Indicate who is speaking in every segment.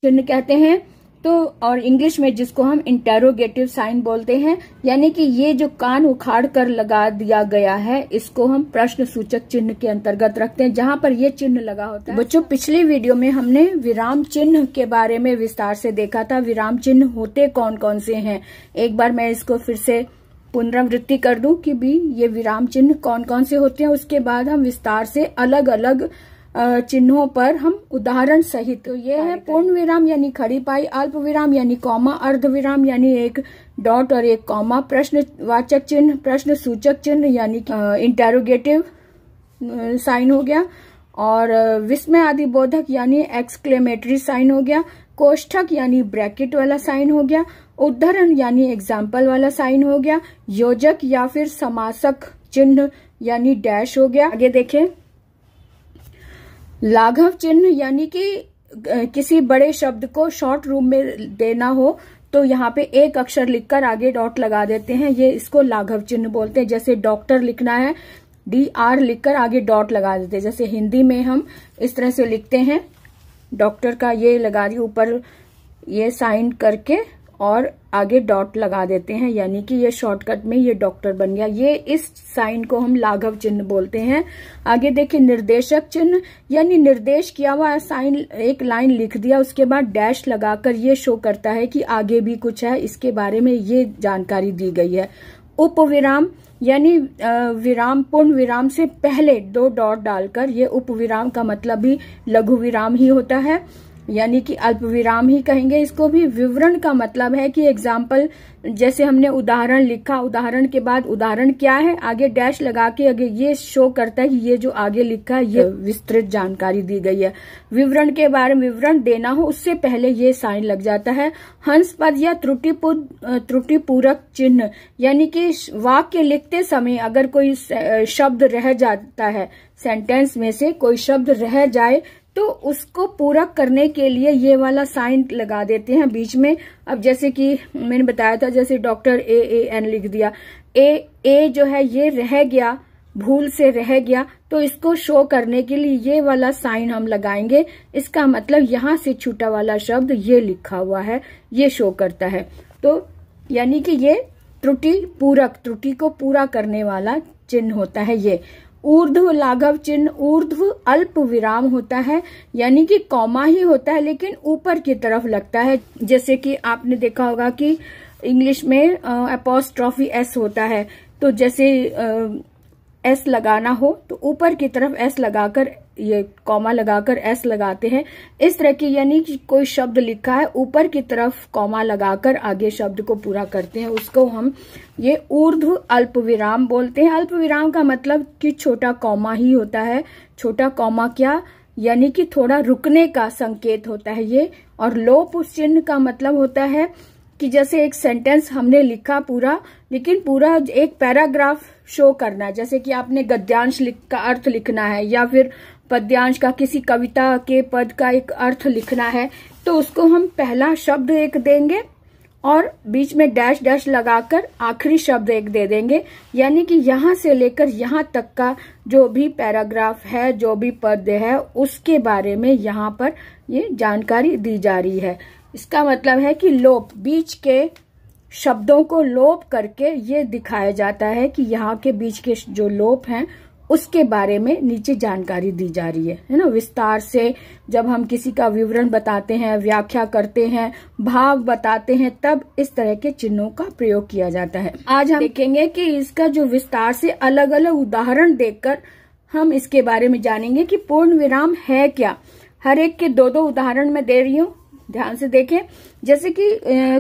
Speaker 1: चिन्ह कहते हैं। तो और इंग्लिश में जिसको हम इंटेरोगेटिव साइन बोलते हैं, यानी कि ये जो कान उखाड़ कर लगा दिया गया है इसको हम प्रश्न सूचक चिन्ह के अंतर्गत रखते हैं, जहां पर ये चिन्ह लगा होता है। बच्चों, पिछली वीडियो में हमने विराम चिन्ह के बारे में विस्तार से देखा था। विराम चिन्ह होते कौन कौन से हैं, एक बार मैं इसको फिर से पुनरावृत्ति कर दूं कि भी ये विराम चिन्ह कौन कौन से होते हैं। उसके बाद हम विस्तार से अलग अलग चिन्हों पर हम उदाहरण सहित, तो ये है पूर्ण विराम यानी खड़ी पाई, अल्प विराम यानी कॉमा, अर्ध विराम यानी एक डॉट और एक कॉमा, प्रश्नवाचक चिन्ह, प्रश्न सूचक चिन्ह यानी इंटेरोगेटिव साइन हो गया, और विस्मय आदि बोधक यानी एक्सक्लेमेटरी साइन हो गया, कोष्ठक यानी ब्रैकेट वाला साइन हो गया, उद्धरण यानी एग्जाम्पल वाला साइन हो गया, योजक या फिर समासक चिन्ह यानी डैश हो गया। आगे देखें, लाघव चिन्ह यानी कि किसी बड़े शब्द को शॉर्ट रूप में देना हो तो यहाँ पे एक अक्षर लिखकर आगे डॉट लगा देते हैं, ये इसको लाघव चिन्ह बोलते हैं। जैसे डॉक्टर लिखना है, DR लिखकर आगे डॉट लगा देते हैं। जैसे हिंदी में हम इस तरह से लिखते हैं, डॉक्टर का ये लगा दिया ऊपर ये साइन करके और आगे डॉट लगा देते हैं, यानी कि ये शॉर्टकट में ये डॉक्टर बन गया। ये इस साइन को हम लाघव चिन्ह बोलते हैं। आगे देखिए, निर्देशक चिन्ह यानी निर्देश किया हुआ साइन, एक लाइन लिख दिया उसके बाद डैश लगाकर ये शो करता है कि आगे भी कुछ है, इसके बारे में ये जानकारी दी गई है। उपविराम यानी विराम, पूर्ण विराम से पहले 2 डॉट डालकर, ये उपविराम का मतलब भी लघु विराम ही होता है, यानी कि अल्प विराम ही कहेंगे इसको भी। विवरण का मतलब है कि एग्जाम्पल, जैसे हमने उदाहरण लिखा, उदाहरण के बाद उदाहरण क्या है आगे डैश लगा के आगे ये शो करता है कि ये जो आगे लिखा है ये विस्तृत जानकारी दी गई है। विवरण के बारे में विवरण देना हो उससे पहले ये साइन लग जाता है। हंस पद या त्रुटिपूरक चिन्ह यानी कि वाक्य लिखते समय अगर कोई शब्द रह जाता है, सेंटेंस में से कोई शब्द रह जाए तो उसको पूरक करने के लिए ये वाला साइन लगा देते हैं बीच में। अब जैसे कि मैंने बताया था, जैसे डॉक्टर AAN लिख दिया, ए जो है ये रह गया, भूल से रह गया, तो इसको शो करने के लिए ये वाला साइन हम लगाएंगे। इसका मतलब यहाँ से छूटा वाला शब्द ये लिखा हुआ है, ये शो करता है। तो यानी कि ये त्रुटि पूरक, त्रुटि को पूरा करने वाला चिन्ह होता है ये। ऊर्ध्व लाघव चिन्ह, ऊर्ध्व अल्प विराम होता है, यानी कि कॉमा ही होता है लेकिन ऊपर की तरफ लगता है। जैसे कि आपने देखा होगा कि इंग्लिश में अपॉस्ट्रॉफी S होता है, तो जैसे S लगाना हो तो ऊपर की तरफ S लगाकर, ये कॉमा लगाकर S लगाते हैं। इस तरह की, यानी कि कोई शब्द लिखा है ऊपर की तरफ कॉमा लगाकर आगे शब्द को पूरा करते हैं, उसको हम ये ऊर्ध्व अल्प विराम बोलते हैं। अल्प विराम का मतलब कि छोटा कॉमा ही होता है। छोटा कॉमा क्या, यानी कि थोड़ा रुकने का संकेत होता है ये। और लोप चिन्ह का मतलब होता है कि जैसे एक सेंटेंस हमने लिखा पूरा, लेकिन पूरा एक पैराग्राफ शो करना है, जैसे कि आपने गद्यांश का अर्थ लिखना है या फिर पद्यांश का, किसी कविता के पद का एक अर्थ लिखना है, तो उसको हम पहला शब्द एक देंगे और बीच में डैश डैश लगाकर आखिरी शब्द एक दे देंगे, यानी कि यहाँ से लेकर यहाँ तक का जो भी पैराग्राफ है, जो भी पद है, उसके बारे में यहाँ पर ये जानकारी दी जा रही है। इसका मतलब है कि लोप, बीच के शब्दों को लोप करके ये दिखाया जाता है कि यहाँ के बीच के जो लोप हैं उसके बारे में नीचे जानकारी दी जा रही है ना। विस्तार से जब हम किसी का विवरण बताते हैं, व्याख्या करते हैं, भाव बताते हैं, तब इस तरह के चिन्हों का प्रयोग किया जाता है। आज हम देखेंगे कि इसका जो विस्तार से अलग अलग उदाहरण देखकर हम इसके बारे में जानेंगे कि पूर्ण विराम है क्या। हर एक के 2-2 उदाहरण मैं दे रही हूँ, ध्यान से देखें। जैसे कि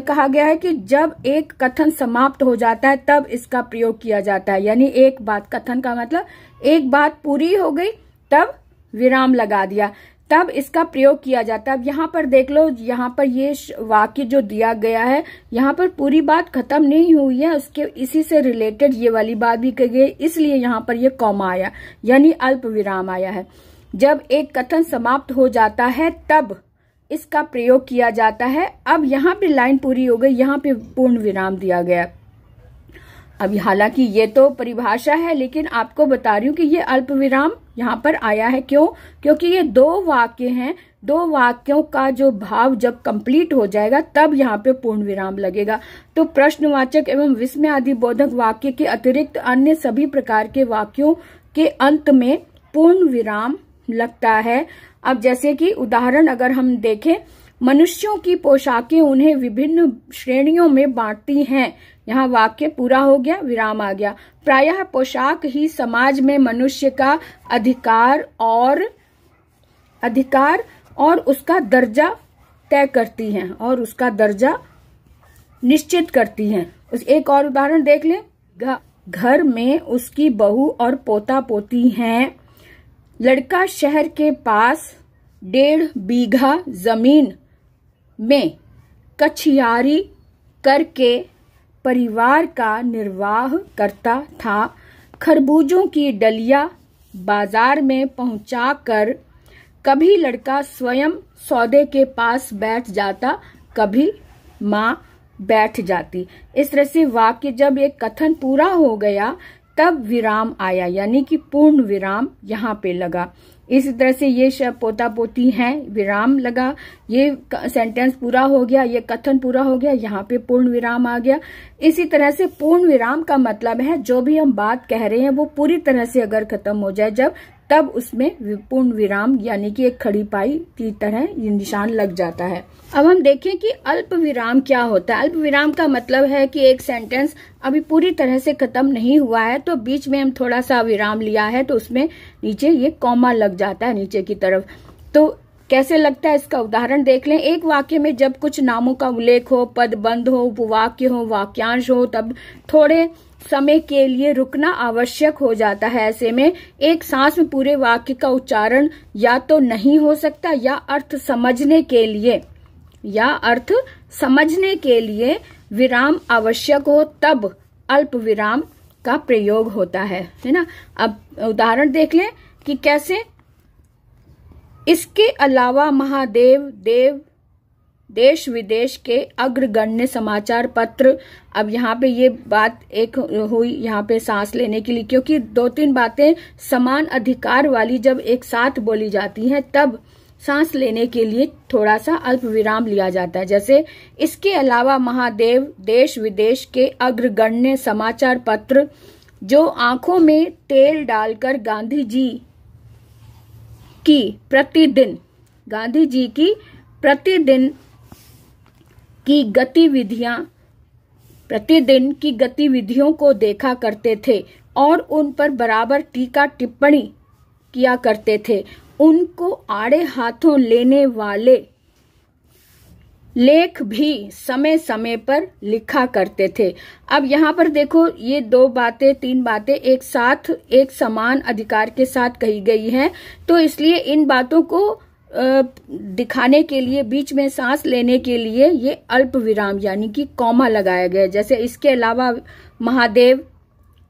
Speaker 1: कहा गया है कि जब एक कथन समाप्त हो जाता है तब इसका प्रयोग किया जाता है, यानी एक बात, कथन का मतलब एक बात पूरी हो गई तब विराम लगा दिया, तब इसका प्रयोग किया जाता है। अब यहाँ पर देख लो, यहाँ पर ये वाक्य जो दिया गया है, यहाँ पर पूरी बात खत्म नहीं हुई है, उसके इसी से रिलेटेड ये वाली बात भी कही गई, इसलिए यहाँ पर ये कॉमा आया, यानी अल्प विराम आया है। जब एक कथन समाप्त हो जाता है तब इसका प्रयोग किया जाता है। अब यहाँ पे लाइन पूरी हो गई, यहाँ पे पूर्ण विराम दिया गया। अभी हालांकि ये तो परिभाषा है, लेकिन आपको बता रही हूँ कि ये अल्प विराम यहाँ पर आया है। क्यों? क्योंकि ये 2 वाक्य हैं, 2 वाक्यों का जो भाव जब कंप्लीट हो जाएगा तब यहाँ पे पूर्ण विराम लगेगा। तो प्रश्नवाचक एवं विस्मय आदि बोधक वाक्य के अतिरिक्त अन्य सभी प्रकार के वाक्यों के अंत में पूर्ण विराम लगता है। अब जैसे कि उदाहरण अगर हम देखें, मनुष्यों की पोशाकें उन्हें विभिन्न श्रेणियों में बांटती हैं। यहाँ वाक्य पूरा हो गया, विराम आ गया। प्रायः पोशाक ही समाज में मनुष्य का अधिकार और उसका दर्जा तय करती हैं और उसका दर्जा निश्चित करती हैं। एक और उदाहरण देख लें। घर में उसकी बहू और पोता पोती हैं। लड़का शहर के पास 1.5 बीघा जमीन में कछियारी करके परिवार का निर्वाह करता था। खरबूजों की डलिया बाजार में पहुंचाकर कभी लड़का स्वयं सौदे के पास बैठ जाता, कभी माँ बैठ जाती। इस तरह से वाक्य जब एक कथन पूरा हो गया तब विराम आया, यानी कि पूर्ण विराम यहाँ पे लगा। इसी तरह से ये शब्द पोता पोती हैं, विराम लगा, ये सेंटेंस पूरा हो गया, ये कथन पूरा हो गया, यहाँ पे पूर्ण विराम आ गया। इसी तरह से पूर्ण विराम का मतलब है जो भी हम बात कह रहे हैं वो पूरी तरह से अगर खत्म हो जाए जब, तब उसमें पूर्ण विराम यानी कि एक खड़ी पाई की तरह ये निशान लग जाता है। अब हम देखें कि अल्प विराम क्या होता है। अल्प विराम का मतलब है कि एक सेंटेंस अभी पूरी तरह से खत्म नहीं हुआ है तो बीच में हम थोड़ा सा विराम लिया है तो उसमें नीचे ये कॉमा लग जाता है नीचे की तरफ। तो कैसे लगता है इसका उदाहरण देख लें। एक वाक्य में जब कुछ नामों का उल्लेख हो, पदबंध हो, उपवाक्य हो, वाक्यांश हो, तब थोड़े समय के लिए रुकना आवश्यक हो जाता है। ऐसे में एक सांस में पूरे वाक्य का उच्चारण या तो नहीं हो सकता या अर्थ समझने के लिए विराम आवश्यक हो, तब अल्प विराम का प्रयोग होता है ना। अब उदाहरण देख लें कि कैसे। इसके अलावा महादेव देश विदेश के अग्रगण्य समाचार पत्र। अब यहाँ पे ये बात एक हुई यहाँ पे सांस लेने के लिए, क्योंकि 2-3 बातें समान अधिकार वाली जब एक साथ बोली जाती हैं तब सांस लेने के लिए थोड़ा सा अल्प विराम लिया जाता है। जैसे इसके अलावा महादेव देश विदेश के अग्रगण्य समाचार पत्र जो आंखों में तेल डालकर गांधी जी की प्रतिदिन की गतिविधियों को देखा करते थे और उन पर बराबर टीका टिप्पणी किया करते थे। उनको आड़े हाथों लेने वाले लेख भी समय समय पर लिखा करते थे। अब यहाँ पर देखो ये 3 बातें एक साथ एक समान अधिकार के साथ कही गई हैं, तो इसलिए इन बातों को दिखाने के लिए बीच में सांस लेने के लिए ये अल्प विराम यानी कि कॉमा लगाया गया। जैसे इसके अलावा महादेव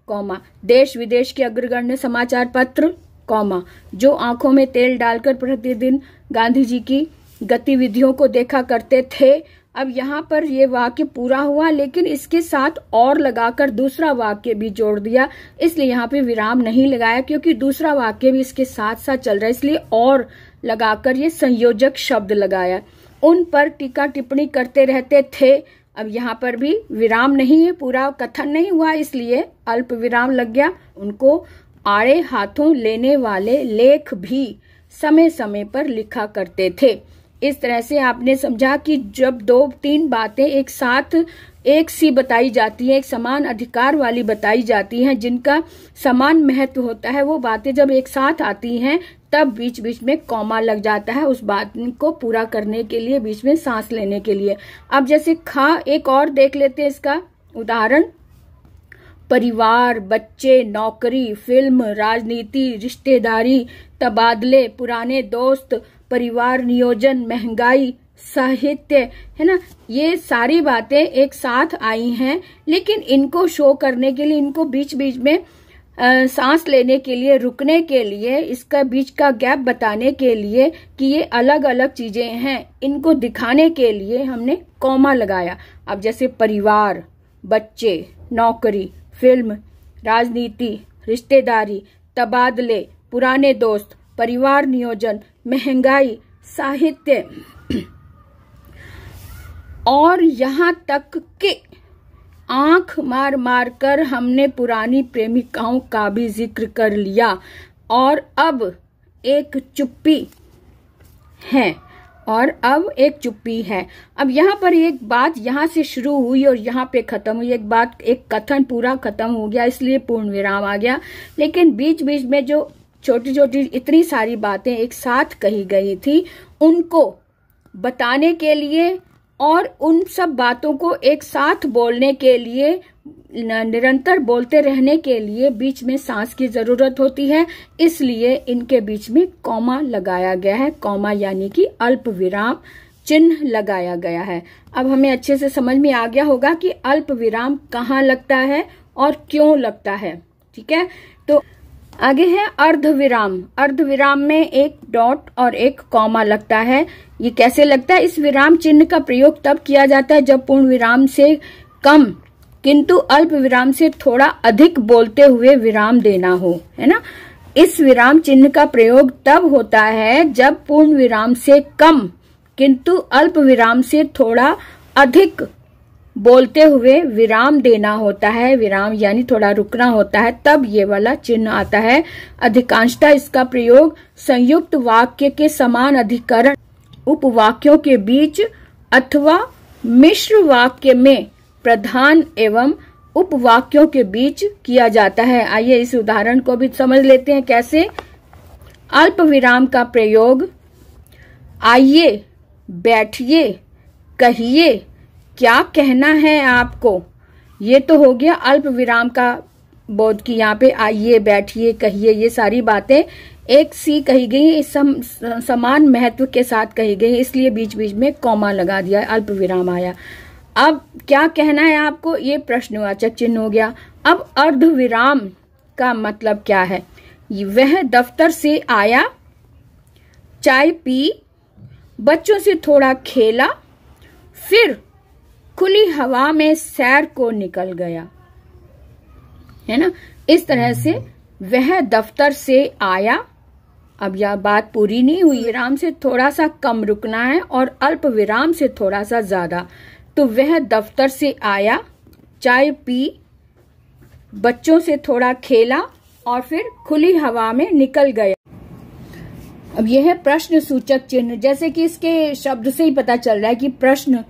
Speaker 1: कॉमा देश विदेश के अग्रगण्य समाचार पत्र कॉमा जो आंखों में तेल डालकर प्रतिदिन गांधी जी की गतिविधियों को देखा करते थे। अब यहाँ पर ये वाक्य पूरा हुआ, लेकिन इसके साथ और लगाकर दूसरा वाक्य भी जोड़ दिया, इसलिए यहाँ पे विराम नहीं लगाया, क्योंकि दूसरा वाक्य भी इसके साथ साथ चल रहा है, इसलिए और लगाकर ये संयोजक शब्द लगाया। उन पर टीका टिप्पणी करते रहते थे। अब यहाँ पर भी विराम नहीं है, पूरा कथन नहीं हुआ, इसलिए अल्प विराम लग गया। उनको आड़े हाथों लेने वाले लेख भी समय समय पर लिखा करते थे। इस तरह से आपने समझा कि जब 2-3 बातें एक साथ एक सी बताई जाती है, एक समान अधिकार वाली बताई जाती हैं, जिनका समान महत्व होता है, वो बातें जब एक साथ आती हैं तब बीच बीच में कॉमा लग जाता है उस बात को पूरा करने के लिए, बीच में सांस लेने के लिए। अब जैसे एक और देख लेते हैं इसका उदाहरण। परिवार, बच्चे, नौकरी, फिल्म, राजनीति, रिश्तेदारी, तबादले, पुराने दोस्त, परिवार नियोजन, महंगाई, साहित्य, है ना, ये सारी बातें एक साथ आई हैं, लेकिन इनको शो करने के लिए, इनको बीच बीच में सांस लेने के लिए, रुकने के लिए, इसका बीच का गैप बताने के लिए कि ये अलग अलग चीजें हैं, इनको दिखाने के लिए हमने कॉमा लगाया। अब जैसे परिवार, बच्चे, नौकरी, फिल्म, राजनीति, रिश्तेदारी, तबादले, पुराने दोस्त, परिवार नियोजन, महंगाई, साहित्य और यहाँ तक कि आंख मार मार कर हमने पुरानी प्रेमिकाओं का भी जिक्र कर लिया। और अब एक चुप्पी है अब यहाँ पर एक बात यहाँ से शुरू हुई और यहाँ पे खत्म हुई। एक कथन पूरा खत्म हो गया, इसलिए पूर्ण विराम आ गया। लेकिन बीच बीच में जो छोटी छोटी इतनी सारी बातें एक साथ कही गई थी, उनको बताने के लिए और उन सब बातों को एक साथ बोलने के लिए, निरंतर बोलते रहने के लिए बीच में सांस की जरूरत होती है। इसलिए इनके बीच में कॉमा लगाया गया है। कॉमा यानी कि अल्प विराम चिन्ह लगाया गया है। अब हमें अच्छे से समझ में आ गया होगा कि अल्प विराम कहाँ लगता है और क्यों लगता है। ठीक है, तो आगे है अर्धविराम। अर्धविराम में एक डॉट और एक कॉमा लगता है। ये कैसे लगता है? इस विराम चिन्ह का प्रयोग तब किया जाता है जब पूर्ण विराम से कम किंतु अल्प विराम से थोड़ा अधिक बोलते हुए विराम देना हो, है ना। इस विराम चिन्ह का प्रयोग तब होता है जब पूर्ण विराम से कम किंतु अल्प विराम से थोड़ा अधिक बोलते हुए विराम देना होता है। विराम यानी थोड़ा रुकना होता है, तब ये वाला चिन्ह आता है। अधिकांशतः इसका प्रयोग संयुक्त वाक्य के समान अधिकरण उपवाक्यों के बीच अथवा मिश्र वाक्य में प्रधान एवं उपवाक्यों के बीच किया जाता है। आइए इस उदाहरण को भी समझ लेते हैं कैसे। अल्प विराम का प्रयोग आइए, बैठिए, कहिए, क्या कहना है आपको, ये तो हो गया अल्प विराम का बोध की। यहाँ पे आइए, बैठिए, कहिए, ये सारी बातें एक सी कही गई, समान महत्व के साथ कही गई, इसलिए बीच बीच में कॉमा लगा दिया, अल्प विराम आया। अब क्या कहना है आपको, ये प्रश्नवाचक चिन्ह हो गया। अब अर्ध विराम का मतलब क्या है? वह दफ्तर से आया, चाय पी, बच्चों से थोड़ा खेला, फिर खुली हवा में सैर को निकल गया, है ना। इस तरह से वह दफ्तर से आया। अब यह बात पूरी नहीं हुई, विराम से थोड़ा सा कम रुकना है और अल्प विराम से थोड़ा सा ज्यादा। तो वह दफ्तर से आया, चाय पी, बच्चों से थोड़ा खेला और फिर खुली हवा में निकल गया। अब यह है प्रश्न सूचक चिन्ह। जैसे कि इसके शब्द से ही पता चल रहा है कि प्रश्न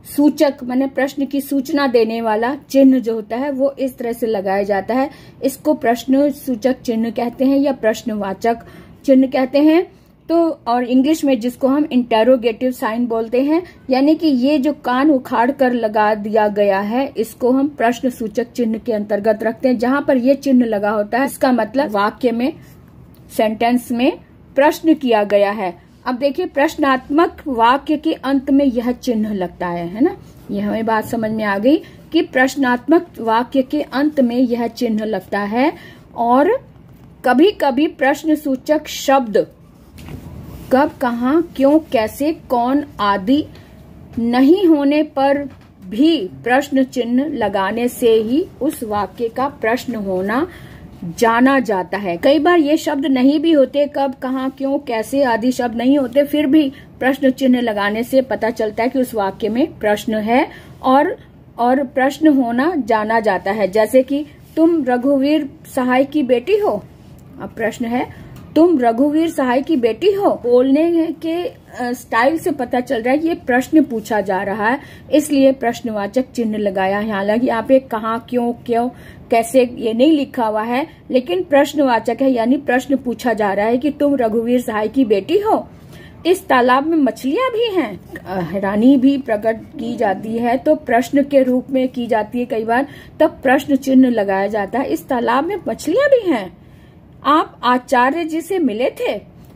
Speaker 1: सूचक माने प्रश्न की सूचना देने वाला चिन्ह जो होता है वो इस तरह से लगाया जाता है। इसको प्रश्न सूचक चिन्ह कहते हैं या प्रश्नवाचक चिन्ह कहते हैं। तो और इंग्लिश में जिसको हम इंटेरोगेटिव साइन बोलते हैं, यानी कि ये जो कान उखाड़ कर लगा दिया गया है इसको हम प्रश्न सूचक चिन्ह के अंतर्गत रखते हैं। जहां पर ये चिन्ह लगा होता है इसका मतलब वाक्य में, सेंटेंस में प्रश्न किया गया है। अब देखिए प्रश्नात्मक वाक्य के अंत में यह चिन्ह लगता है ना। ये हमें बात समझ में आ गई कि प्रश्नात्मक वाक्य के अंत में यह चिन्ह लगता है। और कभी कभी प्रश्न सूचक शब्द कब, कहाँ, क्यों, कैसे, कौन आदि नहीं होने पर भी प्रश्न चिन्ह लगाने से ही उस वाक्य का प्रश्न होना जाना जाता है। कई बार ये शब्द नहीं भी होते, कब, कहाँ, क्यों, कैसे आदि शब्द नहीं होते, फिर भी प्रश्न चिन्ह लगाने से पता चलता है कि उस वाक्य में प्रश्न है और प्रश्न होना जाना जाता है। जैसे कि तुम रघुवीर सहाय की बेटी हो। अब प्रश्न है तुम रघुवीर सहाय की बेटी हो। बोलने के स्टाइल से पता चल रहा है कि ये प्रश्न पूछा जा रहा है, इसलिए प्रश्नवाचक चिन्ह लगाया है। हालांकि यहाँ पे कहाँ, क्यों, कैसे ये नहीं लिखा हुआ है, लेकिन प्रश्नवाचक है, यानी प्रश्न पूछा जा रहा है कि तुम रघुवीर सहाय की बेटी हो। इस तालाब में मछलियां भी हैं। हैरानी भी प्रकट की जाती है तो प्रश्न के रूप में की जाती है कई बार, तब प्रश्न चिन्ह लगाया जाता है। इस तालाब में मछलियां भी हैं। आप आचार्य जी से मिले थे।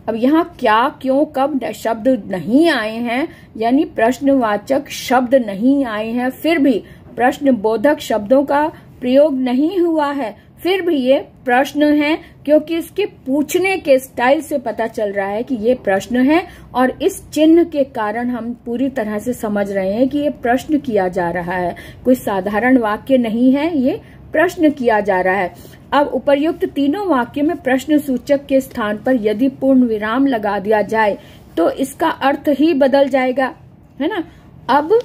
Speaker 1: अब यहाँ क्या, क्यों, कब शब्द नहीं आए हैं, यानी प्रश्नवाचक शब्द नहीं आए हैं, फिर भी प्रश्न बोधक शब्दों का प्रयोग नहीं हुआ है, फिर भी ये प्रश्न है, क्योंकि इसके पूछने के स्टाइल से पता चल रहा है कि ये प्रश्न है। और इस चिन्ह के कारण हम पूरी तरह से समझ रहे हैं कि ये प्रश्न किया जा रहा है, कोई साधारण वाक्य नहीं है, ये प्रश्न किया जा रहा है। अब उपर्युक्त तीनों वाक्यों में प्रश्न सूचक के स्थान पर यदि पूर्ण विराम लगा दिया जाए तो इसका अर्थ ही बदल जाएगा, है ना। अब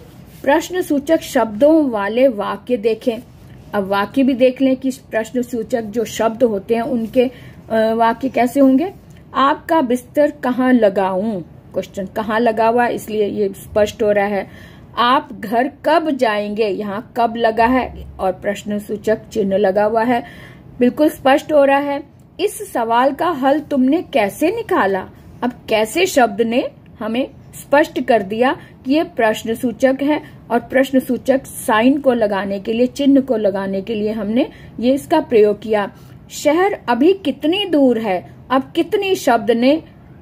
Speaker 1: प्रश्न सूचक शब्दों वाले वाक्य देखें। अब वाक्य भी देख लें कि प्रश्न सूचक जो शब्द होते हैं उनके वाक्य कैसे होंगे। आपका बिस्तर कहाँ लगाऊं, क्वेश्चन कहाँ लगा हुआ है इसलिए ये स्पष्ट हो रहा है। आप घर कब जाएंगे, यहाँ कब लगा है और प्रश्न सूचक चिन्ह लगा हुआ है, बिल्कुल स्पष्ट हो रहा है। इस सवाल का हल तुमने कैसे निकाला। अब कैसे शब्द ने हमें स्पष्ट कर दिया कि ये प्रश्न सूचक है और प्रश्न सूचक साइन को लगाने के लिए, चिन्ह को लगाने के लिए हमने ये इसका प्रयोग किया। शहर अभी कितनी दूर है, अब कितनी शब्द ने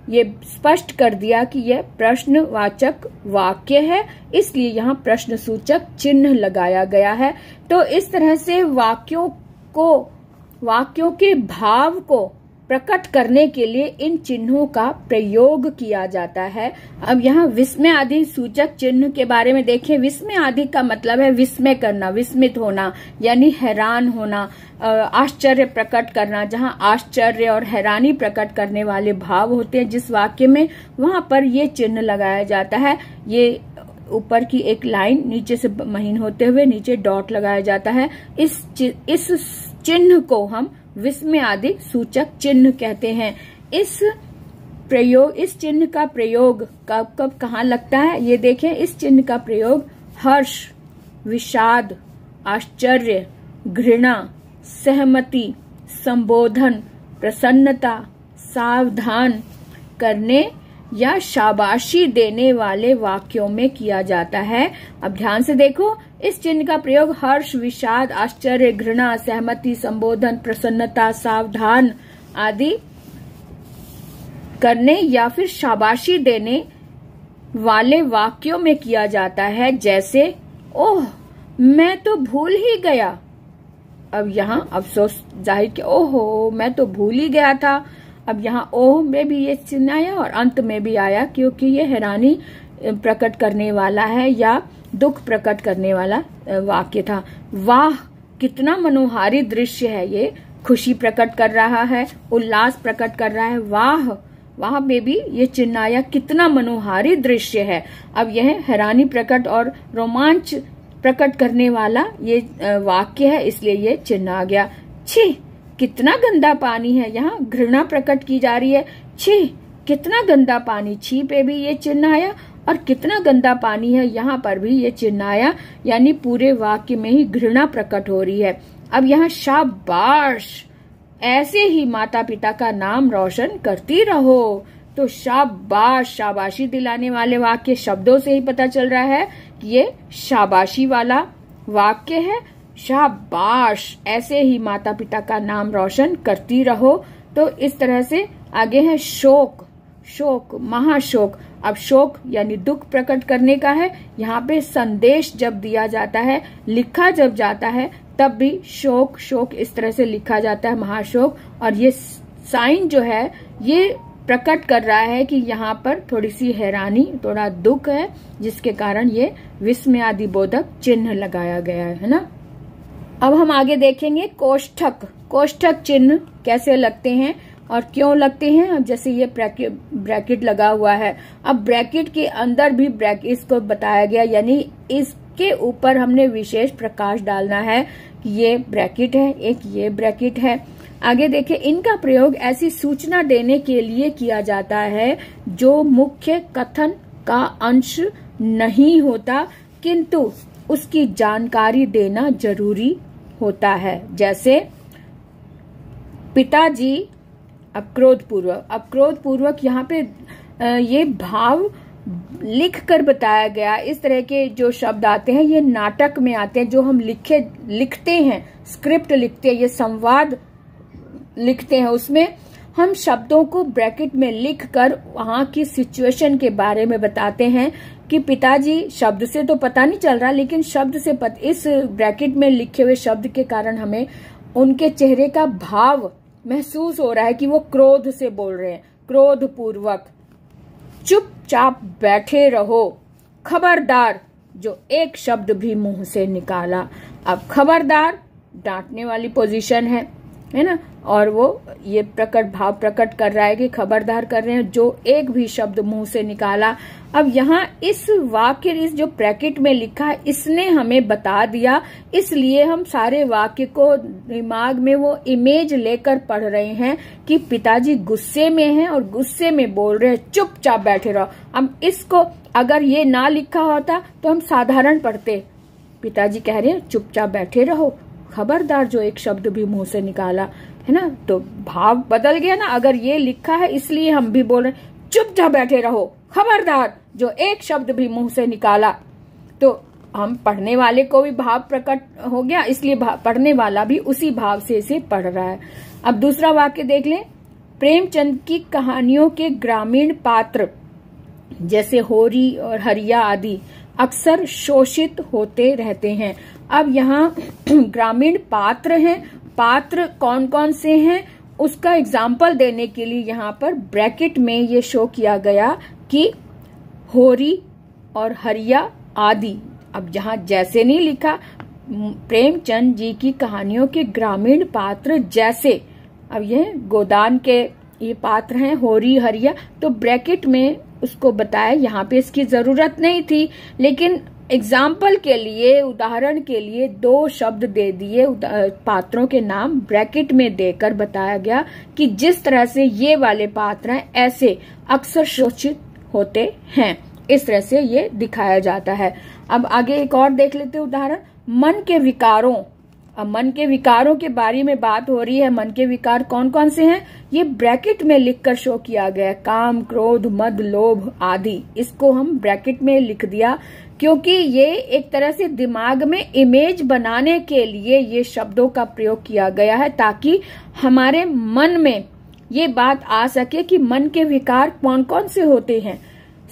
Speaker 1: ये स्पष्ट कर दिया कि यह प्रश्नवाचक वाक्य है, इसलिए यहाँ प्रश्न सूचक चिन्ह लगाया गया है। तो इस तरह से वाक्यों के भाव को प्रकट करने के लिए इन चिन्हों का प्रयोग किया जाता है। अब यहाँ विस्मय आदि सूचक चिन्ह के बारे में देखें। विस्मय आदि का मतलब है विस्मय करना, विस्मित होना, यानी हैरान होना, आश्चर्य प्रकट करना। जहाँ आश्चर्य और हैरानी प्रकट करने वाले भाव होते हैं जिस वाक्य में, वहां पर ये चिन्ह लगाया जाता है। ये ऊपर की एक लाइन नीचे से महीन होते हुए नीचे डॉट लगाया जाता है। इस चिन्ह को हम विस्मय आदि सूचक चिन्ह कहते हैं। इस चिन्ह का प्रयोग कब कब कहाँ लगता है ये देखें। इस चिन्ह का प्रयोग हर्ष, विषाद, आश्चर्य, घृणा, सहमति, संबोधन, प्रसन्नता, सावधान करने या शाबाशी देने वाले वाक्यों में किया जाता है। अब ध्यान से देखो, इस चिन्ह का प्रयोग हर्ष, विषाद, आश्चर्य, घृणा, सहमति, संबोधन, प्रसन्नता, सावधान आदि करने या फिर शाबाशी देने वाले वाक्यों में किया जाता है। जैसे ओह मैं तो भूल ही गया। अब यहाँ अफसोस जाहिर कि ओहो मैं तो भूल ही गया था। अब यहाँ ओह में भी ये चिन्ह आया और अंत में भी आया क्योंकि ये हैरानी प्रकट करने वाला है या दुख प्रकट करने वाला वाक्य था। वाह कितना मनोहारी दृश्य है, ये खुशी प्रकट कर रहा है, उल्लास प्रकट कर रहा है। वाह में भी ये चिन्ह आया, कितना मनोहारी दृश्य है। अब यह हैरानी प्रकट और रोमांच प्रकट करने वाला ये वाक्य है, इसलिए ये चिन्ह आ गया। छी कितना गंदा पानी है, यहाँ घृणा प्रकट की जा रही है। छी कितना गंदा पानी, छी पे भी ये चिन्ह आया और कितना गंदा पानी है यहाँ पर भी ये चिन्ह आया, यानी पूरे वाक्य में ही घृणा प्रकट हो रही है। अब यहाँ शाबाश, ऐसे ही माता पिता का नाम रोशन करती रहो। तो शाबाश, शाबाशी दिलाने वाले वाक्य, शब्दों से ही पता चल रहा है कि ये शाबाशी वाला वाक्य है। शाबाश, ऐसे ही माता पिता का नाम रोशन करती रहो। तो इस तरह से आगे है शोक, महाशोक। अब शोक यानी दुख प्रकट करने का है। यहाँ पे संदेश जब दिया जाता है, लिखा जब जाता है, तब भी शोक इस तरह से लिखा जाता है, महाशोक। और ये साइन जो है ये प्रकट कर रहा है कि यहाँ पर थोड़ी सी हैरानी, थोड़ा दुख है, जिसके कारण ये विस्मय आदि बोधक चिन्ह लगाया गया है ना। अब हम आगे देखेंगे कोष्ठक चिन्ह कैसे लगते हैं और क्यों लगते हैं। अब जैसे ये ब्रैकेट लगा हुआ है, अब ब्रैकेट के अंदर भी इसको बताया गया, यानी इसके ऊपर हमने विशेष प्रकाश डालना है कि ये ब्रैकेट है, एक ये ब्रैकेट है। आगे देखिए, इनका प्रयोग ऐसी सूचना देने के लिए किया जाता है जो मुख्य कथन का अंश नहीं होता किंतु उसकी जानकारी देना जरूरी होता है। जैसे पिताजी, अब क्रोधपूर्वक यहाँ पे ये भाव लिख कर बताया गया। इस तरह के जो शब्द आते हैं ये नाटक में आते हैं, जो हम लिखते हैं, स्क्रिप्ट लिखते हैं, ये संवाद लिखते हैं, उसमें हम शब्दों को ब्रैकेट में लिखकर वहां की सिचुएशन के बारे में बताते हैं कि पिताजी, शब्द से तो पता नहीं चल रहा, लेकिन शब्द से इस ब्रैकेट में लिखे हुए शब्द के कारण हमें उनके चेहरे का भाव महसूस हो रहा है कि वो क्रोध से बोल रहे हैं, क्रोधपूर्वक। चुपचाप बैठे रहो, खबरदार, जो एक शब्द भी मुंह से निकाला। अब खबरदार डांटने वाली पोजीशन है ना, और वो ये भाव प्रकट कर रहा है कि खबरदार कर रहे हैं, जो एक भी शब्द मुंह से निकाला। अब यहाँ इस वाक्य, इस जो ब्रैकेट में लिखा है, इसने हमें बता दिया, इसलिए हम सारे वाक्य को दिमाग में वो इमेज लेकर पढ़ रहे हैं कि पिताजी गुस्से में हैं और गुस्से में बोल रहे हैं चुपचाप बैठे रहो। अब इसको अगर ये ना लिखा होता तो हम साधारण पढ़ते, पिताजी कह रहे हैं चुपचाप बैठे रहो, खबरदार जो एक शब्द भी मुंह से निकाला, है ना, तो भाव बदल गया ना। अगर ये लिखा है इसलिए हम भी बोल रहे हैं चुपचाप बैठे रहो, खबरदार जो एक शब्द भी मुंह से निकाला, तो हम पढ़ने वाले को भी भाव प्रकट हो गया, इसलिए पढ़ने वाला भी उसी भाव से इसे पढ़ रहा है। अब दूसरा वाक्य देख लें। प्रेमचंद की कहानियों के ग्रामीण पात्र जैसे होरी और हरिया आदि अक्सर शोषित होते रहते हैं। अब यहाँ ग्रामीण पात्र हैं, पात्र कौन कौन से हैं उसका एग्जाम्पल देने के लिए यहाँ पर ब्रैकेट में ये शो किया गया कि होरी और हरिया आदि। अब जहाँ जैसे नहीं लिखा, प्रेमचंद जी की कहानियों के ग्रामीण पात्र जैसे, अब ये गोदान के ये पात्र हैं होरी हरिया, तो ब्रैकेट में उसको बताया। यहाँ पे इसकी जरूरत नहीं थी, लेकिन एग्जाम्पल के लिए, उदाहरण के लिए दो शब्द दे दिए, पात्रों के नाम ब्रैकेट में देकर बताया गया कि जिस तरह से ये वाले पात्र हैं ऐसे अक्सर शोषित होते हैं, इस तरह से ये दिखाया जाता है। अब आगे एक और देख लेते हैं उदाहरण। मन के विकारों, अब मन के विकारों के बारे में बात हो रही है। मन के विकार कौन कौन से हैं ये ब्रैकेट में लिखकर शो किया गया। काम, क्रोध, मद, लोभ आदि, इसको हम ब्रैकेट में लिख दिया क्योंकि ये एक तरह से दिमाग में इमेज बनाने के लिए ये शब्दों का प्रयोग किया गया है, ताकि हमारे मन में ये बात आ सके कि मन के विकार कौन कौन से होते हैं,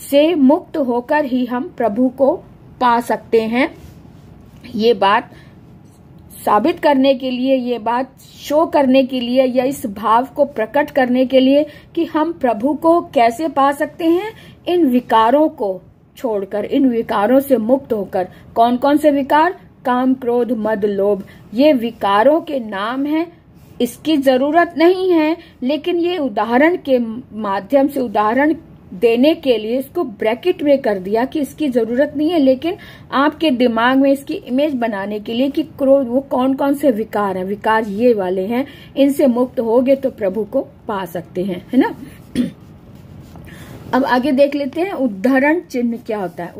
Speaker 1: से मुक्त होकर ही हम प्रभु को पा सकते हैं। ये बात साबित करने के लिए, ये बात शो करने के लिए, या इस भाव को प्रकट करने के लिए कि हम प्रभु को कैसे पा सकते हैं, इन विकारों को छोड़कर, इन विकारों से मुक्त होकर। कौन कौन से विकार? काम, क्रोध, मद, लोभ, ये विकारों के नाम हैं। इसकी जरूरत नहीं है, लेकिन ये उदाहरण के माध्यम से, उदाहरण देने के लिए इसको ब्रैकेट में कर दिया कि इसकी जरूरत नहीं है, लेकिन आपके दिमाग में इसकी इमेज बनाने के लिए कि क्रोध, वो कौन कौन से विकार हैं, विकार ये वाले हैं, इनसे मुक्त होगे तो प्रभु को पा सकते हैं, है ना। अब आगे देख लेते हैं उद्धरण चिन्ह क्या होता है।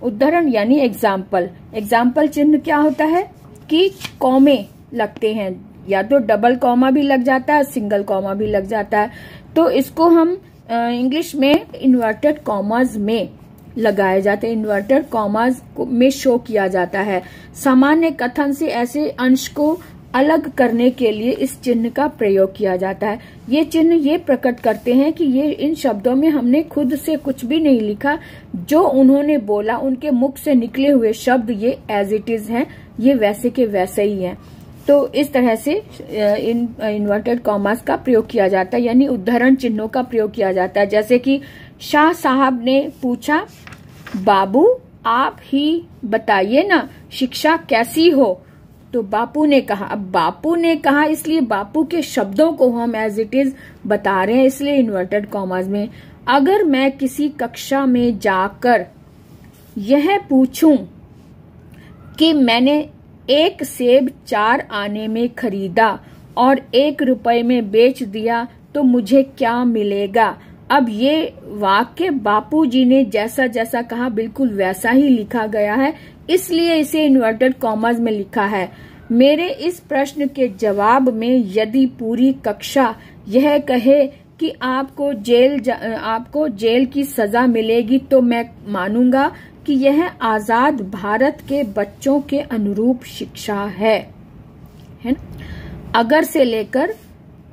Speaker 1: उद्धरण यानी एग्जाम्पल। एग्जाम्पल चिन्ह क्या होता है कि कॉमे लगते हैं, या तो डबल कॉमा भी लग जाता है, सिंगल कॉमा भी लग जाता है, तो इसको हम इंग्लिश में इन्वर्टेड कॉमास में लगाए जाते हैं, इन्वर्टेड कॉमास में शो किया जाता है। सामान्य कथन से ऐसे अंश को अलग करने के लिए इस चिन्ह का प्रयोग किया जाता है। ये चिन्ह ये प्रकट करते हैं कि ये इन शब्दों में हमने खुद से कुछ भी नहीं लिखा, जो उन्होंने बोला, उनके मुख से निकले हुए शब्द ये एज इट इज हैं, ये वैसे के वैसे ही हैं। तो इस तरह से इन इन्वर्टेड कॉमास का प्रयोग किया जाता है, यानी उद्धरण चिन्हों का प्रयोग किया जाता है। जैसे कि शाह साहब ने पूछा, बाबू आप ही बताइए ना शिक्षा कैसी हो, तो बापू ने कहा। अब बापू ने कहा इसलिए बापू के शब्दों को हम एज इट इज बता रहे हैं, इसलिए इन्वर्टेड कॉमास में। अगर मैं किसी कक्षा में जाकर यह पूछूं कि मैंने एक सेब 4 आने में खरीदा और 1 रुपए में बेच दिया तो मुझे क्या मिलेगा। अब ये वाक्य बापूजी ने जैसा जैसा कहा बिल्कुल वैसा ही लिखा गया है, इसलिए इसे इन्वर्टेड कॉमास में लिखा है। मेरे इस प्रश्न के जवाब में यदि पूरी कक्षा यह कहे कि आपको जेल की सजा मिलेगी तो मैं मानूंगा कि यह आजाद भारत के बच्चों के अनुरूप शिक्षा है ना। अगर से लेकर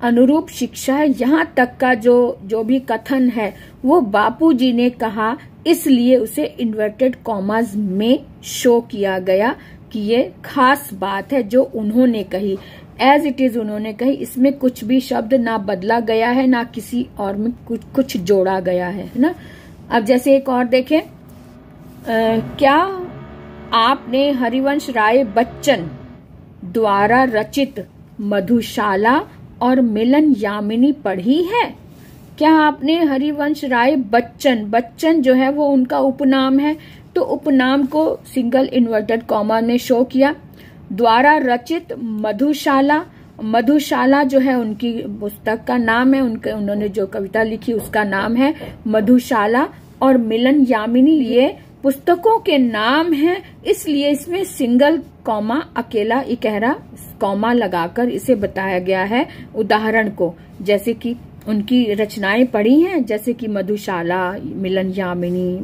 Speaker 1: अनुरूप शिक्षा है, यहाँ तक का जो भी कथन है वो बापूजी ने कहा, इसलिए उसे इन्वर्टेड कॉमास में शो किया गया कि ये खास बात है जो उन्होंने कही, एज इट इज उन्होंने कही। इसमें कुछ भी शब्द ना बदला गया है, ना किसी और में कुछ जोड़ा गया है ना। अब जैसे एक और देखें, क्या आपने हरिवंश राय बच्चन द्वारा रचित मधुशाला और मिलन यामिनी पढ़ी है? क्या आपने हरिवंश राय बच्चन जो है वो उनका उपनाम है, तो उपनाम को सिंगल इन्वर्टेड कॉमा ने शो किया। द्वारा रचित मधुशाला जो है उनकी पुस्तक का नाम है, उन्होंने जो कविता लिखी उसका नाम है मधुशाला, और मिलन यामिनी ये पुस्तकों के नाम हैं, इसलिए इसमें सिंगल कॉमा अकेला इकहरा कॉमा लगाकर इसे बताया गया है उदाहरण को। जैसे कि उनकी रचनाएं पढ़ी हैं, जैसे कि मधुशाला, मिलन यामिनी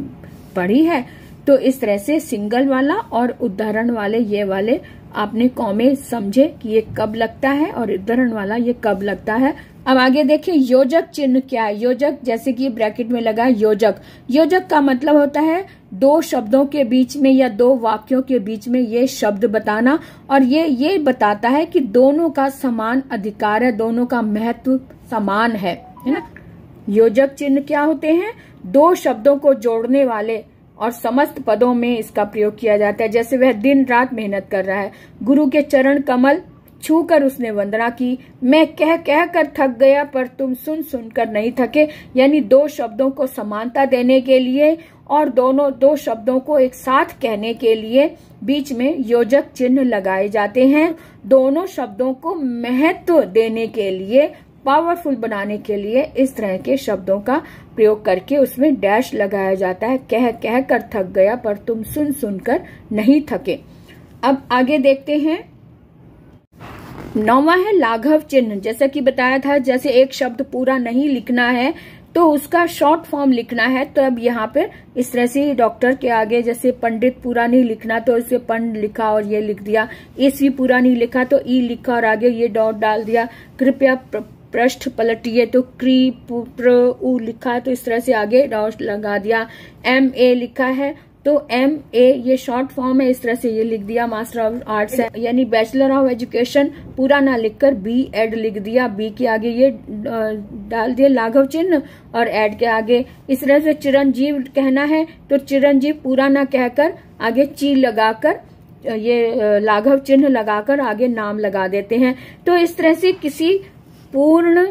Speaker 1: पढ़ी है, तो इस तरह से सिंगल वाला और उदाहरण वाले ये वाले आपने कॉमे समझे कि ये कब लगता है और उदाहरण वाला ये कब लगता है। अब आगे देखिए योजक चिन्ह क्या है। योजक जैसे कि ब्रैकेट में लगा योजक का मतलब होता है दो शब्दों के बीच में या दो वाक्यों के बीच में ये शब्द बताना, और ये बताता है कि दोनों का समान अधिकार है, दोनों का महत्व समान है ना। योजक चिन्ह क्या होते हैं? दो शब्दों को जोड़ने वाले और समस्त पदों में इसका प्रयोग किया जाता है। जैसे वह दिन रात मेहनत कर रहा है, गुरु के चरण कमल छूकर उसने वंदना की, मैं कह कर थक गया पर तुम सुन कर नहीं थके। यानी दो शब्दों को समानता देने के लिए और दो शब्दों को एक साथ कहने के लिए बीच में योजक चिन्ह लगाए जाते हैं। दोनों शब्दों को महत्व देने के लिए, पावरफुल बनाने के लिए इस तरह के शब्दों का प्रयोग करके उसमें डैश लगाया जाता है। कह कर थक गया पर तुम सुन कर नहीं थके। अब आगे देखते हैं। 9वां है लाघव चिन्ह। जैसा कि बताया था, जैसे एक शब्द पूरा नहीं लिखना है तो उसका शॉर्ट फॉर्म लिखना है, तो अब यहाँ पे इस तरह से डॉक्टर के आगे जैसे पंडित पूरा नहीं लिखना तो इसे पंड लिखा और ये लिख दिया, ईस्वी पूरा नहीं लिखा तो ई लिखा और आगे ये डॉट डाल दिया, कृपया पृष्ठ पलटिए तो क्री प्र उ लिखा है तो इस तरह से आगे डॉट लगा दिया। MA लिखा है तो MA ये शॉर्ट फॉर्म है, इस तरह से ये लिख दिया। मास्टर ऑफ आर्ट्स है यानी बैचलर ऑफ एजुकेशन पूरा ना लिखकर B.Ed लिख दिया, B के आगे ये डाल दिया लाघव चिन्ह और एड के आगे। इस तरह से चिरंजीव कहना है तो चिरंजीव पूरा ना कहकर आगे ची लगाकर ये लाघव चिन्ह लगाकर आगे नाम लगा देते हैं। तो इस तरह से किसी पूर्ण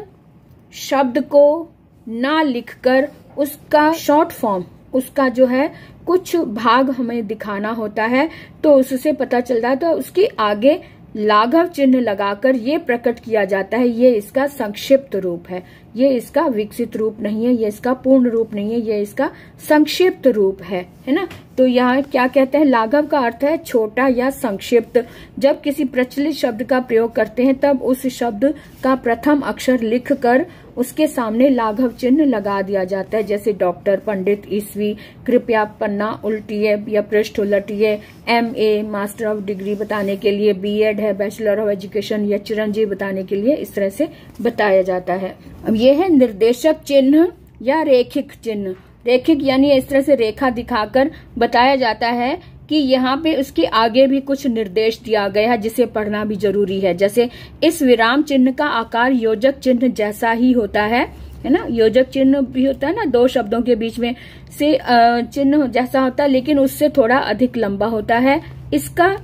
Speaker 1: शब्द को ना लिखकर उसका शॉर्ट फॉर्म, उसका जो है कुछ भाग हमें दिखाना होता है, तो उससे पता चलता है, तो उसके आगे लाघव चिन्ह लगाकर ये प्रकट किया जाता है ये इसका संक्षिप्त रूप है, ये इसका विकसित रूप नहीं है, ये इसका पूर्ण रूप नहीं है, ये इसका संक्षिप्त रूप है ना। तो यहाँ क्या कहते हैं, लाघव का अर्थ है छोटा या संक्षिप्त। जब किसी प्रचलित शब्द का प्रयोग करते हैं तब उस शब्द का प्रथम अक्षर लिखकर उसके सामने लाघव चिन्ह लगा दिया जाता है। जैसे डॉक्टर, पंडित, ईस्वी, कृपया पन्ना उल्टिए या पृष्ठ उलटिए, MA मास्टर ऑफ डिग्री बताने के लिए, B.Ed है बैचलर ऑफ एजुकेशन या चिरंजीव बताने के लिए इस तरह से बताया जाता है। अब ये है निर्देशक चिन्ह या रेखिक चिन्ह। रेखिक यानी इस तरह से रेखा दिखाकर बताया जाता है कि यहाँ पे उसके आगे भी कुछ निर्देश दिया गया है जिसे पढ़ना भी जरूरी है। जैसे इस विराम चिन्ह का आकार योजक चिन्ह जैसा ही होता है ना। योजक चिन्ह भी होता है ना, दो शब्दों के बीच में से चिन्ह जैसा होता है लेकिन उससे थोड़ा अधिक लंबा होता है। इसका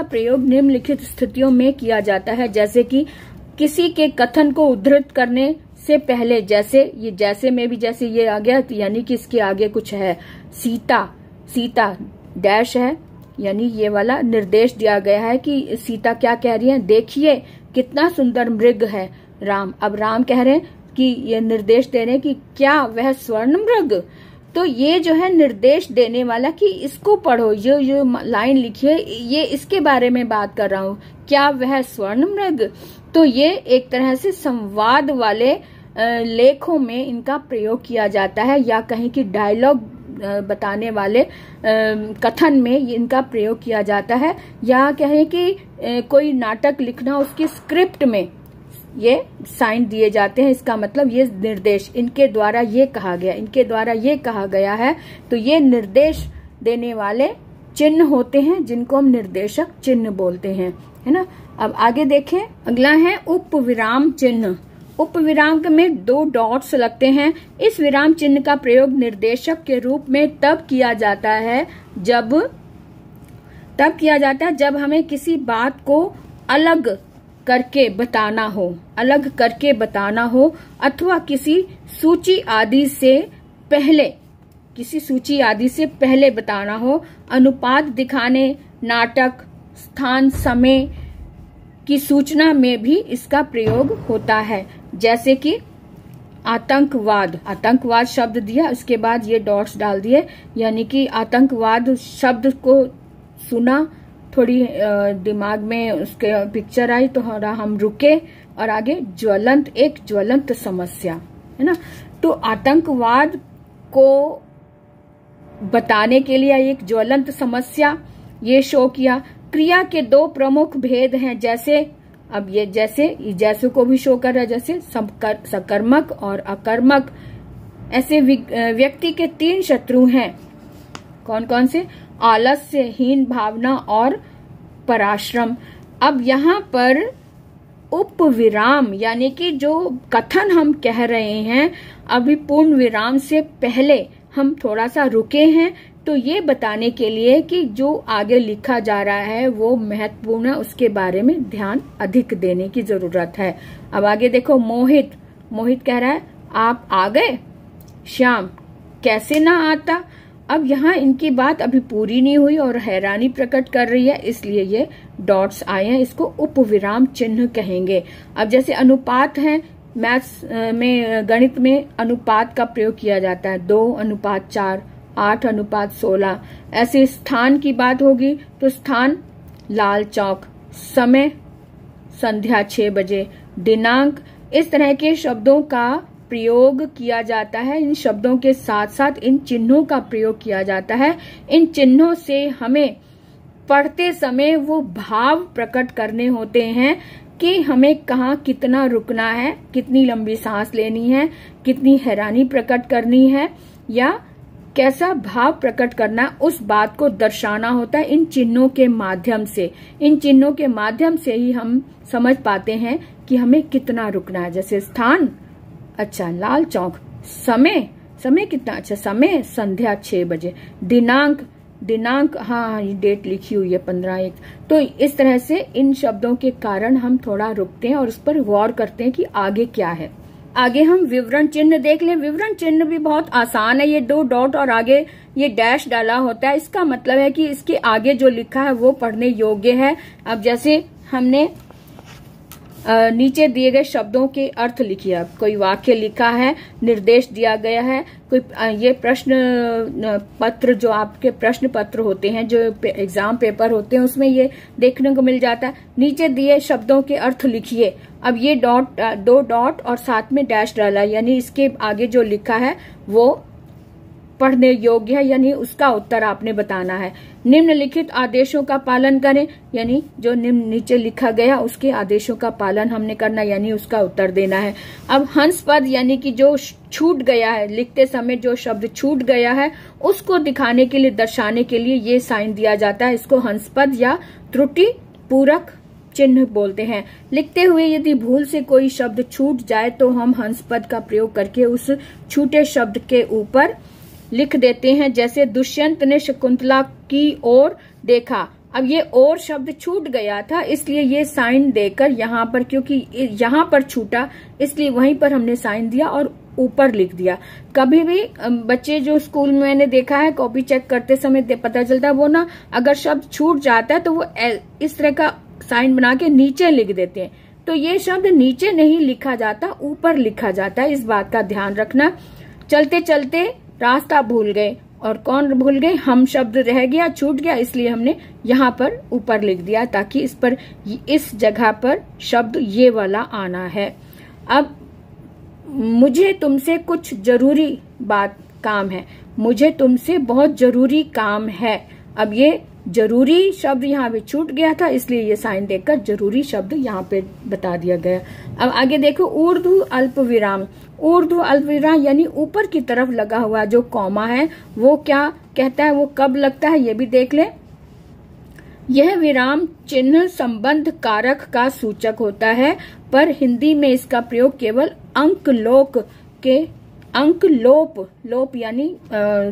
Speaker 1: प्रयोग निम्नलिखित स्थितियों में किया जाता है, जैसे कि किसी के कथन को उद्धृत करने से पहले, जैसे में भी जैसे ये आ गया यानी कि इसके आगे कुछ है। सीता डैश है यानी ये वाला निर्देश दिया गया है कि सीता क्या कह रही है, देखिए कितना सुंदर मृग है राम। अब राम कह रहे हैं कि ये निर्देश दे रहे हैं कि क्या वह स्वर्ण मृग। तो ये जो है निर्देश देने वाला कि इसको पढ़ो, जो लाइन लिखी है ये इसके बारे में बात कर रहा हूँ, क्या वह स्वर्ण मृग। तो ये एक तरह से संवाद वाले लेखों में इनका प्रयोग किया जाता है, या कहीं की डायलॉग बताने वाले कथन में इनका प्रयोग किया जाता है, या कहें कि कोई नाटक लिखना उसकी स्क्रिप्ट में ये साइन दिए जाते हैं। इसका मतलब ये निर्देश इनके द्वारा ये कहा गया, इनके द्वारा ये कहा गया है, तो ये निर्देश देने वाले चिन्ह होते हैं जिनको हम निर्देशक चिन्ह बोलते हैं, है ना। अब आगे देखें, अगला है उपविराम चिन्ह। उपविराम में 2 डॉट्स लगते हैं। इस विराम चिन्ह का प्रयोग निर्देशक के रूप में तब किया जाता है जब तब किया जाता है जब हमें किसी बात को अलग करके बताना हो, अलग करके बताना हो, अथवा किसी सूची आदि से पहले बताना हो। अनुपात दिखाने, नाटक, स्थान, समय की सूचना में भी इसका प्रयोग होता है। जैसे कि आतंकवाद शब्द दिया, उसके बाद ये डॉट्स डाल दिए, यानी कि आतंकवाद शब्द को सुना, थोड़ी दिमाग में उसके पिक्चर आई तो हम रुके और आगे एक ज्वलंत समस्या, है ना। तो आतंकवाद को बताने के लिए एक ज्वलंत समस्या ये शो किया। क्रिया के दो प्रमुख भेद हैं, जैसे अब ये जैसे को भी शो कर रहा है, जैसे सकर्मक और अकर्मक। ऐसे व्यक्ति के 3 शत्रु हैं। कौन कौन से? आलस्य, हीन भावना और पराश्रम। अब यहाँ पर उपविराम यानी कि जो कथन हम कह रहे हैं, अभी पूर्ण विराम से पहले हम थोड़ा सा रुके हैं, तो ये बताने के लिए कि जो आगे लिखा जा रहा है वो महत्वपूर्ण है, उसके बारे में ध्यान अधिक देने की जरूरत है। अब आगे देखो, मोहित कह रहा है आप आ गए? श्याम, कैसे ना आता। अब यहाँ इनकी बात अभी पूरी नहीं हुई और हैरानी प्रकट कर रही है, इसलिए ये डॉट्स आए हैं, इसको उपविराम चिन्ह कहेंगे। अब जैसे अनुपात है, मैथ्स में, गणित में अनुपात का प्रयोग किया जाता है, 2:4, 8:16। ऐसे स्थान की बात होगी तो स्थान लाल चौक, समय संध्या 6 बजे, दिनांक, इस तरह के शब्दों का प्रयोग किया जाता है। इन शब्दों के साथ साथ इन चिन्हों का प्रयोग किया जाता है। इन चिन्हों से हमें पढ़ते समय वो भाव प्रकट करने होते हैं कि हमें कहाँ कितना रुकना है, कितनी लंबी सांस लेनी है, कितनी हैरानी प्रकट करनी है, या कैसा भाव प्रकट करना, उस बात को दर्शाना होता है इन चिन्हों के माध्यम से। इन चिन्हों के माध्यम से ही हम समझ पाते हैं कि हमें कितना रुकना है। जैसे स्थान, अच्छा लाल चौक, समय कितना, अच्छा समय संध्या 6 बजे, दिनांक हाँ ये डेट लिखी हुई है 15/1। तो इस तरह से इन शब्दों के कारण हम थोड़ा रुकते हैं और उस पर गौर करते हैं कि आगे क्या है। आगे हम विवरण चिन्ह देख लें। विवरण चिन्ह भी बहुत आसान है, ये 2 डॉट और आगे ये डैश डाला होता है। इसका मतलब है कि इसके आगे जो लिखा है वो पढ़ने योग्य है। अब जैसे हमने नीचे दिए गए शब्दों के अर्थ लिखिए। अब कोई वाक्य लिखा है, निर्देश दिया गया है, कोई ये प्रश्न पत्र, जो आपके प्रश्न पत्र होते हैं, जो एग्जाम पेपर होते हैं, उसमें ये देखने को मिल जाता है। नीचे दिए शब्दों के अर्थ लिखिए। अब ये 2 डॉट और साथ में डैश डाला, यानी इसके आगे जो लिखा है वो पढ़ने योग्य है, यानी उसका उत्तर आपने बताना है। निम्नलिखित आदेशों का पालन करें, यानी जो नीचे लिखा गया उसके आदेशों का पालन हमने करना, यानी उसका उत्तर देना है। अब हंस पद यानी कि जो छूट गया है, लिखते समय जो शब्द छूट गया है उसको दिखाने के लिए, दर्शाने के लिए ये साइन दिया जाता है। इसको हंस पद या त्रुटि पूरक चिन्ह बोलते हैं। लिखते हुए यदि भूल से कोई शब्द छूट जाए तो हम हंस पद का प्रयोग करके उस छूटे शब्द के ऊपर लिख देते हैं। जैसे दुष्यंत ने शकुंतला की ओर देखा। अब ये और शब्द छूट गया था, इसलिए ये साइन देकर यहाँ पर, क्योंकि यहाँ पर छूटा इसलिए वहीं पर हमने साइन दिया और ऊपर लिख दिया। कभी भी बच्चे जो स्कूल में मैंने देखा है, कॉपी चेक करते समय पता चलता है वो ना, अगर शब्द छूट जाता है तो वो इस तरह का साइन बना के नीचे लिख देते हैं। तो ये शब्द नीचे नहीं लिखा जाता, ऊपर लिखा जाता है, इस बात का ध्यान रखना। चलते चलते रास्ता भूल गए, और कौन भूल गए? हम शब्द रह गया, छूट गया, इसलिए हमने यहाँ पर ऊपर लिख दिया ताकि इस जगह पर शब्द ये वाला आना है। अब मुझे तुमसे कुछ जरूरी काम है, मुझे तुमसे बहुत जरूरी काम है। अब ये जरूरी शब्द यहाँ पे छूट गया था, इसलिए ये साइन देकर जरूरी शब्द यहाँ पे बता दिया गया। अब आगे देखो, ऊर्ध्व अल्प विराम। ऊर्ध्व अल्प विराम यानी ऊपर की तरफ लगा हुआ जो कॉमा है वो क्या कहता है, वो कब लगता है ये भी देख ले। यह विराम चिन्ह संबंध कारक का सूचक होता है, पर हिंदी में इसका प्रयोग केवल अंक लोप यानी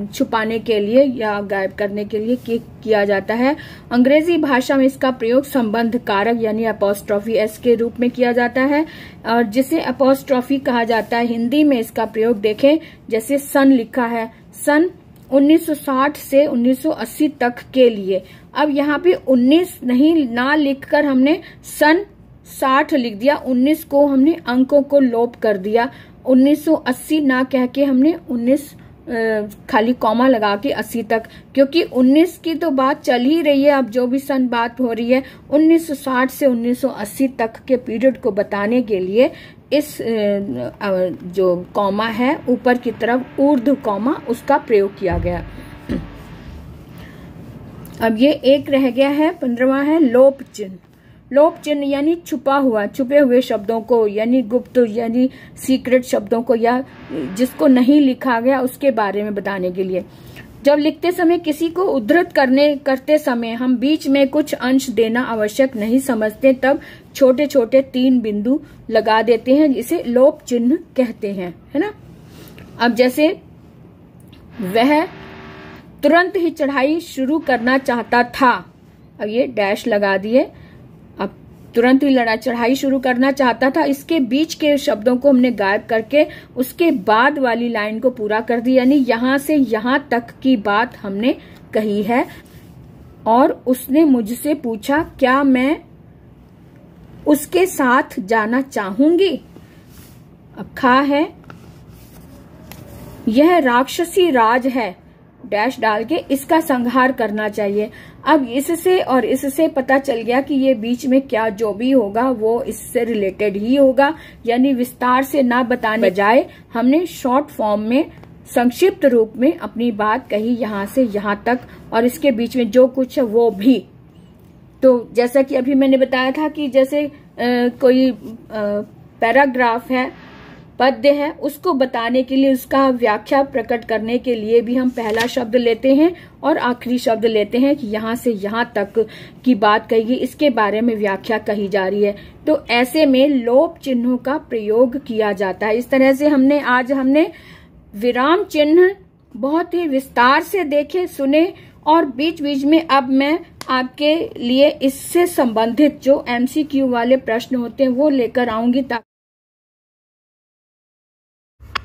Speaker 1: छुपाने के लिए या गायब करने के लिए किया जाता है। अंग्रेजी भाषा में इसका प्रयोग संबंध कारक यानी अपोस्ट्रोफी एस के रूप में किया जाता है, और जिसे अपोस्ट्रोफी कहा जाता है। हिंदी में इसका प्रयोग देखें, जैसे सन लिखा है, सन 1960 से 1980 तक के लिए। अब यहाँ पे 19 नहीं ना लिखकर हमने सन 60 लिख दिया, 19 को हमने अंकों को लोप कर दिया, 1980 ना कह के हमने 19 खाली कॉमा लगा के 80 तक, क्योंकि 19 की तो बात चल ही रही है। अब जो भी सन बात हो रही है 1960 से 1980 तक के पीरियड को बताने के लिए इस जो कॉमा है ऊपर की तरफ ऊर्ध्व कॉमा उसका प्रयोग किया गया। अब ये एक रह गया है, 15वां है लोप चिन्ह। लोप चिन्ह यानी छुपे हुए शब्दों को यानी गुप्त यानी सीक्रेट शब्दों को या जिसको नहीं लिखा गया उसके बारे में बताने के लिए। जब लिखते समय किसी को उद्धृत करते समय हम बीच में कुछ अंश देना आवश्यक नहीं समझते, तब छोटे छोटे 3 बिंदु लगा देते हैं, जिसे लोप चिन्ह कहते हैं, है ना। अब जैसे वह तुरंत ही चढ़ाई शुरू करना चाहता था, अब ये डैश लगा दिए, अब तुरंत ही चढ़ाई शुरू करना चाहता था, इसके बीच के शब्दों को हमने गायब करके उसके बाद वाली लाइन को पूरा कर दिया, यानी यहां से यहां तक की बात हमने कही है। और उसने मुझसे पूछा क्या मैं उसके साथ जाना चाहूंगी। अब खा है, यह राक्षसी राज है, डैश डाल के इसका संहार करना चाहिए। अब इससे और इससे पता चल गया कि ये बीच में क्या जो भी होगा वो इससे रिलेटेड ही होगा, यानी विस्तार से ना बताने बजाय हमने शॉर्ट फॉर्म में संक्षिप्त रूप में अपनी बात कही, यहां से यहां तक, और इसके बीच में जो कुछ है वो भी। तो जैसा कि अभी मैंने बताया था कि जैसे कोई पैराग्राफ है, पद्य है, उसको बताने के लिए उसका व्याख्या प्रकट करने के लिए भी हम पहला शब्द लेते हैं और आखिरी शब्द लेते हैं कि यहां से यहां तक की बात कही गई, इसके बारे में व्याख्या कही जा रही है। तो ऐसे में लोप चिन्हों का प्रयोग किया जाता है। इस तरह से हमने विराम चिन्ह बहुत ही विस्तार से देखे, सुने, और बीच बीच में अब मैं आपके लिए इससे संबंधित जो MCQ वाले प्रश्न होते हैं वो लेकर आऊंगी, ताकि